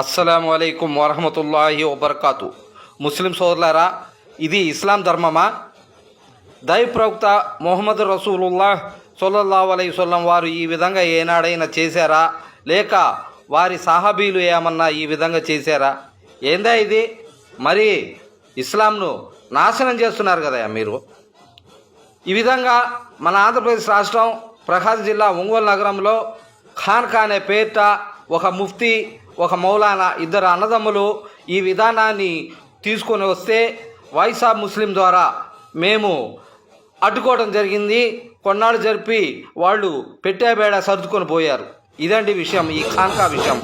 అస్సలాము అలైకుం వరహమతుల్లాహి వబర్కాతు. ముస్లిం సోదరులారా, ఇది ఇస్లాం ధర్మమా? దైవ ప్రవక్త ముహమ్మద్ రసూలుల్లాహ్ సల్లల్లాహు అలైహి వసల్లం వారు ఈ విధంగా ఏనాడైనా చేశారా, లేక వారి సహాబీలు ఏమన్నా ఈ విధంగా చేశారా? ఏందా ఇది? మరి ఇస్లాంను నాశనం చేస్తున్నారు కదా మీరు. ఈ విధంగా మన ఆంధ్రప్రదేశ్ రాష్ట్రం ప్రకాశం జిల్లా ఒంగోలు నగరంలో ఖాన్కా అనే పేరిట ఒక ముఫ్తీ, ఒక మౌలానా, ఇద్దరు అన్నదమ్ములు ఈ విధానాన్ని తీసుకొని వస్తే వైసాబ్ ముస్లిం ద్వారా మేము అడ్డుకోవడం జరిగింది. కొన్నాళ్ళు జరిపి వాళ్ళు పెట్టేబేడ సర్దుకొని పోయారు. ఇదండి విషయం, ఈ ఖాన్కా విషయం.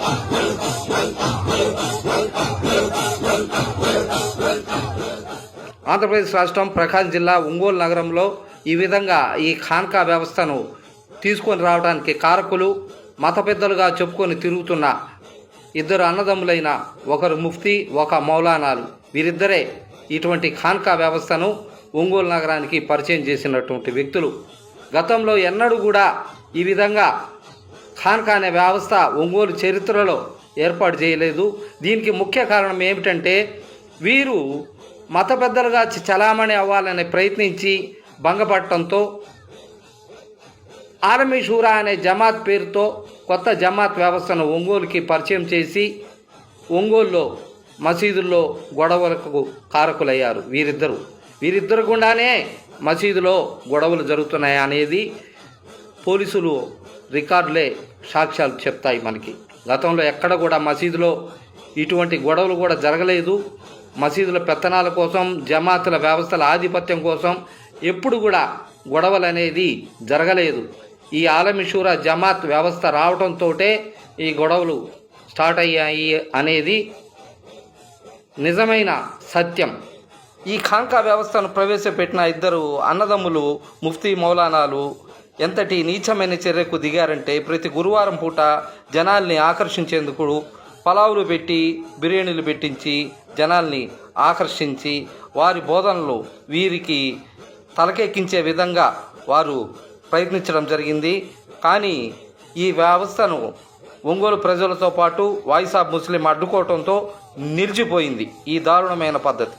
ఆంధ్రప్రదేశ్ రాష్ట్రం ప్రకాశం జిల్లా ఒంగోలు నగరంలో ఈ విధంగా ఈ ఖాన్కా వ్యవస్థను తీసుకొని రావడానికి కారకులు, మత పెద్దలుగా చెప్పుకొని తిరుగుతున్న ఇద్దరు అన్నదమ్ములైన ఒకరు ముఫ్తీ, ఒక మౌలానాలు, వీరిద్దరే ఇటువంటి ఖాన్కా వ్యవస్థను ఒంగోలు నగరానికి పరిచయం చేసినటువంటి వ్యక్తులు. గతంలో ఎన్నడూ కూడా ఈ విధంగా ఖాన్కా అనే వ్యవస్థ ఒంగోలు చరిత్రలో ఏర్పాటు చేయలేదు. దీనికి ముఖ్య కారణం ఏమిటంటే, వీరు మత పెద్దలుగా చలామణి అవ్వాలని ప్రయత్నించి భంగపడటంతో ఆలమీ షూరా అనే జమాత్ పేరుతో కొత్త జమాత్ వ్యవస్థను ఒంగోలుకి పరిచయం చేసి ఒంగోలులో మసీదుల్లో గొడవలకు కారకులయ్యారు వీరిద్దరు గుండానే మసీదులో గొడవలు జరుగుతున్నాయి అనేది పోలీసులు రికార్డులే సాక్ష్యాలు చెప్తాయి మనకి. గతంలో ఎక్కడ కూడా మసీదులో ఇటువంటి గొడవలు కూడా జరగలేదు. మసీదుల పెత్తనాల కోసం, జమాతుల వ్యవస్థల ఆధిపత్యం కోసం ఎప్పుడు కూడా గొడవలు అనేది జరగలేదు. ఈ ఆలమీ షూరా జమాత్ వ్యవస్థ రావడంతో ఈ గొడవలు స్టార్ట్ అయ్యాయి అనేది నిజమైన సత్యం. ఈ ఖాన్కా వ్యవస్థను ప్రవేశపెట్టిన ఇద్దరు అన్నదమ్ములు ముఫ్తీ, మౌలానాలు ఎంతటి నీచమైన చర్యకు దిగారంటే, ప్రతి గురువారం పూట జనాల్ని ఆకర్షించేందుకు పలావులు పెట్టి, బిర్యానీలు పెట్టించి జనాల్ని ఆకర్షించి వారి బోధనలు వీరికి తలకెక్కించే విధంగా వారు ప్రయత్నించడం జరిగింది. కానీ ఈ వ్యవస్థను ఒంగోలు ప్రజలతో పాటు వైసాబ్ ముస్లిం అడ్డుకోవడంతో నిలిచిపోయింది ఈ దారుణమైన పద్ధతి.